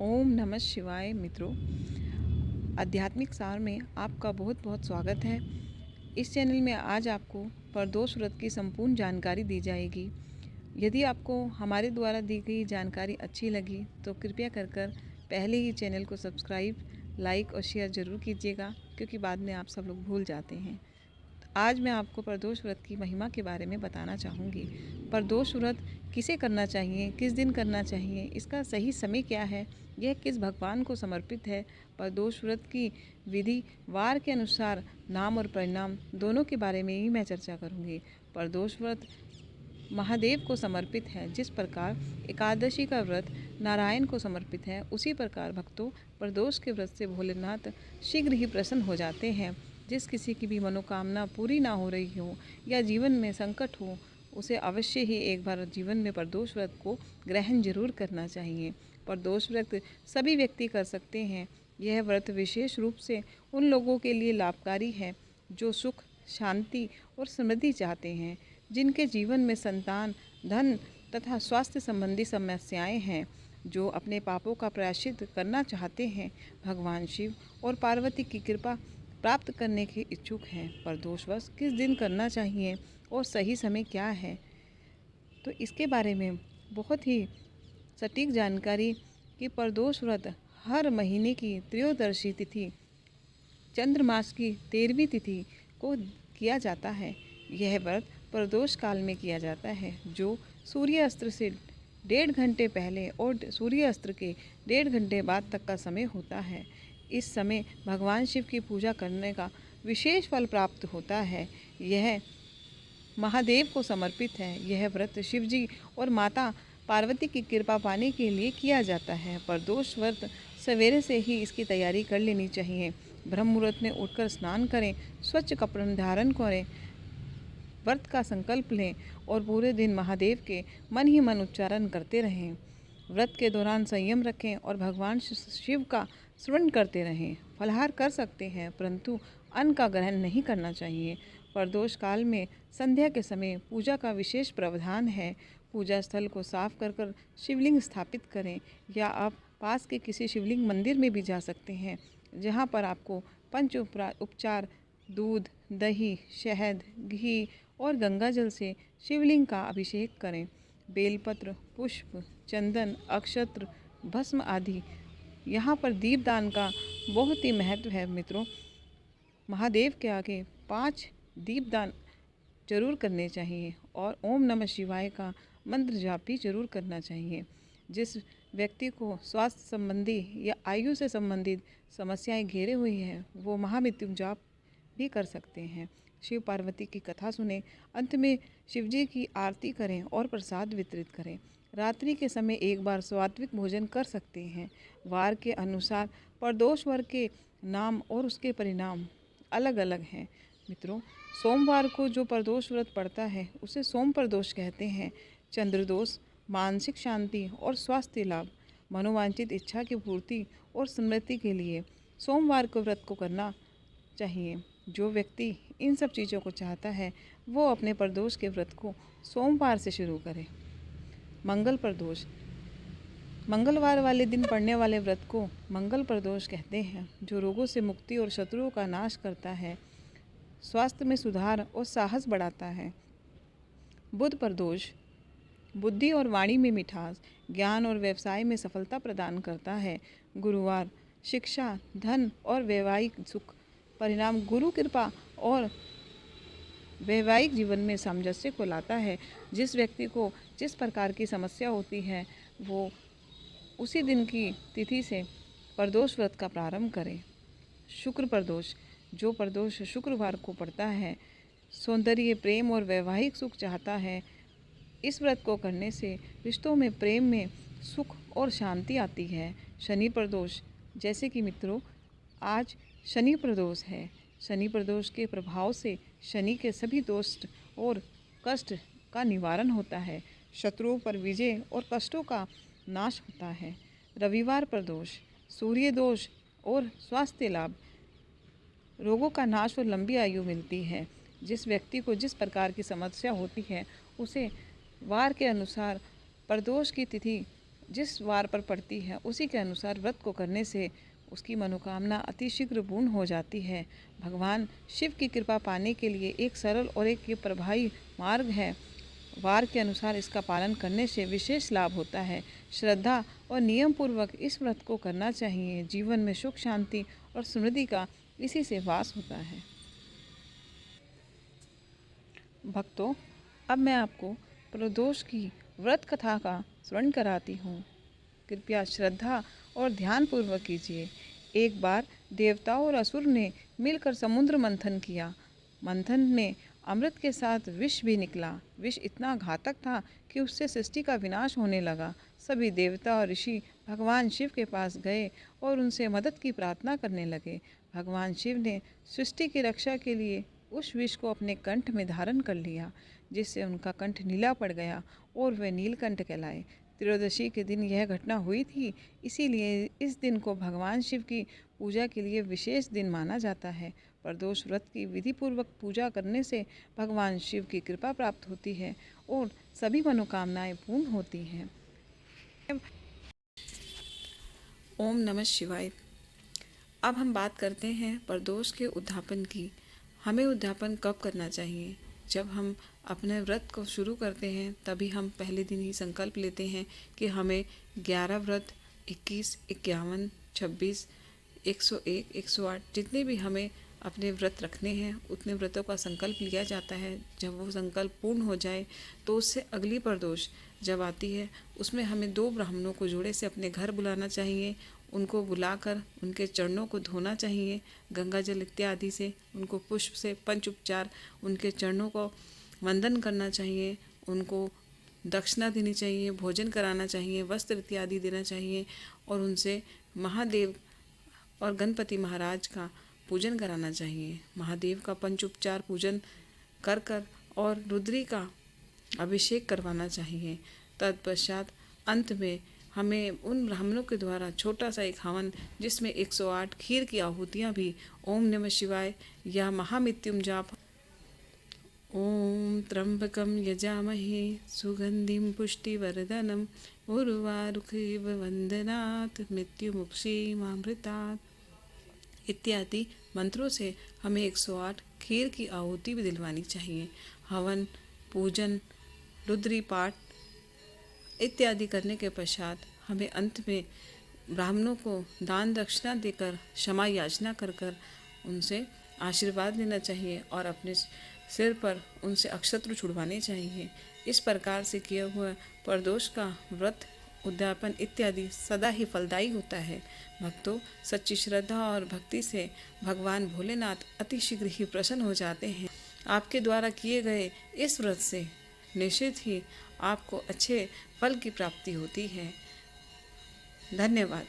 ओम नमः शिवाय मित्रों। आध्यात्मिक सार में आपका बहुत बहुत स्वागत है। इस चैनल में आज आपको प्रदोष व्रत की संपूर्ण जानकारी दी जाएगी। यदि आपको हमारे द्वारा दी गई जानकारी अच्छी लगी तो कृपया कर पहले ही चैनल को सब्सक्राइब, लाइक और शेयर ज़रूर कीजिएगा, क्योंकि बाद में आप सब लोग भूल जाते हैं। आज मैं आपको प्रदोष व्रत की महिमा के बारे में बताना चाहूँगी। प्रदोष व्रत किसे करना चाहिए, किस दिन करना चाहिए, इसका सही समय क्या है, यह किस भगवान को समर्पित है, प्रदोष व्रत की विधि, वार के अनुसार नाम और परिणाम दोनों के बारे में ही मैं चर्चा करूँगी। प्रदोष व्रत महादेव को समर्पित है। जिस प्रकार एकादशी का व्रत नारायण को समर्पित है, उसी प्रकार भक्तों प्रदोष के व्रत से भोलेनाथ शीघ्र ही प्रसन्न हो जाते हैं। जिस किसी की भी मनोकामना पूरी ना हो रही हो या जीवन में संकट हो, उसे अवश्य ही एक बार जीवन में प्रदोष व्रत को ग्रहण जरूर करना चाहिए। प्रदोष व्रत सभी व्यक्ति कर सकते हैं। यह व्रत विशेष रूप से उन लोगों के लिए लाभकारी है जो सुख, शांति और समृद्धि चाहते हैं, जिनके जीवन में संतान, धन तथा स्वास्थ्य संबंधी समस्याएं हैं, जो अपने पापों का प्रायश्चित करना चाहते हैं, भगवान शिव और पार्वती की कृपा प्राप्त करने के इच्छुक हैं। प्रदोष व्रत किस दिन करना चाहिए और सही समय क्या है, तो इसके बारे में बहुत ही सटीक जानकारी कि प्रदोष व्रत हर महीने की त्रयोदशी तिथि, चंद्रमास की 13वीं तिथि को किया जाता है। यह व्रत प्रदोष काल में किया जाता है, जो सूर्यास्त से 1.5 घंटे पहले और सूर्यास्त के 1.5 घंटे बाद तक का समय होता है। इस समय भगवान शिव की पूजा करने का विशेष फल प्राप्त होता है। यह महादेव को समर्पित है। यह व्रत शिवजी और माता पार्वती की कृपा पाने के लिए किया जाता है। प्रदोष व्रत सवेरे से ही इसकी तैयारी कर लेनी चाहिए। ब्रह्म मुहूर्त में उठकर स्नान करें, स्वच्छ कपड़े धारण करें, व्रत का संकल्प लें और पूरे दिन महादेव के मन ही मन उच्चारण करते रहें। व्रत के दौरान संयम रखें और भगवान शिव का स्मरण करते रहें। फलाहार कर सकते हैं, परंतु अन्न का ग्रहण नहीं करना चाहिए। प्रदोष काल में संध्या के समय पूजा का विशेष प्रावधान है। पूजा स्थल को साफ कर शिवलिंग स्थापित करें, या आप पास के किसी शिवलिंग मंदिर में भी जा सकते हैं, जहां पर आपको पंच उपचार दूध, दही, शहद, घी और गंगा जल से शिवलिंग का अभिषेक करें। बेलपत्र, पुष्प, चंदन, अक्षत्र, भस्म आदि यहाँ पर दीपदान का बहुत ही महत्व है मित्रों। महादेव के आगे 5 दीपदान जरूर करने चाहिए और ओम नमः शिवाय का मंत्र जाप भी जरूर करना चाहिए। जिस व्यक्ति को स्वास्थ्य संबंधी या आयु से संबंधित समस्याएं घेरे हुई हैं, वो महामृत्युंजय जाप भी कर सकते हैं। शिव पार्वती की कथा सुने, अंत में शिवजी की आरती करें और प्रसाद वितरित करें। रात्रि के समय एक बार सात्विक भोजन कर सकते हैं। वार के अनुसार प्रदोष वार के नाम और उसके परिणाम अलग अलग हैं मित्रों। सोमवार को जो प्रदोष व्रत पड़ता है उसे सोम प्रदोष कहते हैं। चंद्रदोष मानसिक शांति और स्वास्थ्य लाभ, मनोवांछित इच्छा की पूर्ति और समृद्धि के लिए सोमवार को व्रत को करना चाहिए। जो व्यक्ति इन सब चीज़ों को चाहता है, वो अपने प्रदोष के व्रत को सोमवार से शुरू करे। मंगल प्रदोष, मंगलवार वाले दिन पड़ने वाले व्रत को मंगल प्रदोष कहते हैं, जो रोगों से मुक्ति और शत्रुओं का नाश करता है, स्वास्थ्य में सुधार और साहस बढ़ाता है। बुध प्रदोष बुद्धि और वाणी में मिठास, ज्ञान और व्यवसाय में सफलता प्रदान करता है। गुरुवार शिक्षा, धन और वैवाहिक सुख, परिणाम गुरु कृपा और वैवाहिक जीवन में सामंजस्य को लाता है। जिस व्यक्ति को जिस प्रकार की समस्या होती है, वो उसी दिन की तिथि से प्रदोष व्रत का प्रारंभ करें। शुक्र प्रदोष, जो प्रदोष शुक्रवार को पड़ता है, सौंदर्य, प्रेम और वैवाहिक सुख चाहता है, इस व्रत को करने से रिश्तों में, प्रेम में सुख और शांति आती है। शनि प्रदोष, जैसे कि मित्रों आज शनि प्रदोष है। शनि प्रदोष के प्रभाव से शनि के सभी दोष और कष्ट का निवारण होता है। शत्रुओं पर विजय और कष्टों का नाश होता है। रविवार प्रदोष सूर्य दोष और स्वास्थ्य लाभ, रोगों का नाश और लंबी आयु मिलती है। जिस व्यक्ति को जिस प्रकार की समस्या होती है, उसे वार के अनुसार प्रदोष की तिथि जिस वार पर पड़ती है उसी के अनुसार व्रत को करने से उसकी मनोकामना अतिशीघ्र पूर्ण हो जाती है। भगवान शिव की कृपा पाने के लिए एक सरल और एक ये प्रभावी मार्ग है। वार के अनुसार इसका पालन करने से विशेष लाभ होता है। श्रद्धा और नियम पूर्वक इस व्रत को करना चाहिए। जीवन में सुख, शांति और समृद्धि का इसी से वास होता है। भक्तों, अब मैं आपको प्रदोष की व्रत कथा का स्मरण कराती हूँ। कृपया श्रद्धा और ध्यान पूर्वक कीजिए। एक बार देवताओं और असुर ने मिलकर समुद्र मंथन किया। मंथन में अमृत के साथ विष भी निकला। विष इतना घातक था कि उससे सृष्टि का विनाश होने लगा। सभी देवता और ऋषि भगवान शिव के पास गए और उनसे मदद की प्रार्थना करने लगे। भगवान शिव ने सृष्टि की रक्षा के लिए उस विष को अपने कंठ में धारण कर लिया, जिससे उनका कंठ नीला पड़ गया और वे नीलकंठ कहलाए। त्रयोदशी के दिन यह घटना हुई थी, इसीलिए इस दिन को भगवान शिव की पूजा के लिए विशेष दिन माना जाता है। प्रदोष व्रत की विधि पूर्वक पूजा करने से भगवान शिव की कृपा प्राप्त होती है और सभी मनोकामनाएं पूर्ण होती हैं। ओम नमः शिवाय। अब हम बात करते हैं प्रदोष के उद्यापन की। हमें उद्यापन कब करना चाहिए? जब हम अपने व्रत को शुरू करते हैं तभी हम पहले दिन ही संकल्प लेते हैं कि हमें 11 व्रत, 21, 51, 26, 101, 108 जितने भी हमें अपने व्रत रखने हैं उतने व्रतों का संकल्प लिया जाता है। जब वो संकल्प पूर्ण हो जाए तो उससे अगली प्रदोष जब आती है उसमें हमें 2 ब्राह्मणों को जोड़े से अपने घर बुलाना चाहिए। उनको बुलाकर उनके चरणों को धोना चाहिए गंगा जल इत्यादि से। उनको पुष्प से पंच उपचार उनके चरणों को वंदन करना चाहिए। उनको दक्षिणा देनी चाहिए, भोजन कराना चाहिए, वस्त्र इत्यादि देना चाहिए और उनसे महादेव और गणपति महाराज का पूजन कराना चाहिए। महादेव का पंच उपचार पूजन कर कर और रुद्री का अभिषेक करवाना चाहिए। तत्पश्चात अंत में हमें उन ब्राह्मणों के द्वारा छोटा सा एक हवन जिसमें 108 खीर की आहुतियाँ भी ओम नमः शिवाय या महामृत्युम जाप ओम त्र्यंबकम यजामहे सुगंधिम पुष्टिवर्धनम उर्वारुकमिव वंदनात् मृत्युमुक्षीमामृतात् इत्यादि मंत्रों से हमें 108 खीर की आहुति भी दिलवानी चाहिए। हवन, पूजन, रुद्री पाठ इत्यादि करने के पश्चात हमें अंत में ब्राह्मणों को दान दक्षिणा देकर क्षमा याचना कर कर उनसे आशीर्वाद लेना चाहिए और अपने सिर पर उनसे अक्षत्र छुड़वाने चाहिए। इस प्रकार से किया हुआ प्रदोष का व्रत, उद्यापन इत्यादि सदा ही फलदायी होता है। भक्तों, सच्ची श्रद्धा और भक्ति से भगवान भोलेनाथ अतिशीघ्र ही प्रसन्न हो जाते हैं। आपके द्वारा किए गए इस व्रत से निश्चित ही आपको अच्छे फल की प्राप्ति होती है। धन्यवाद।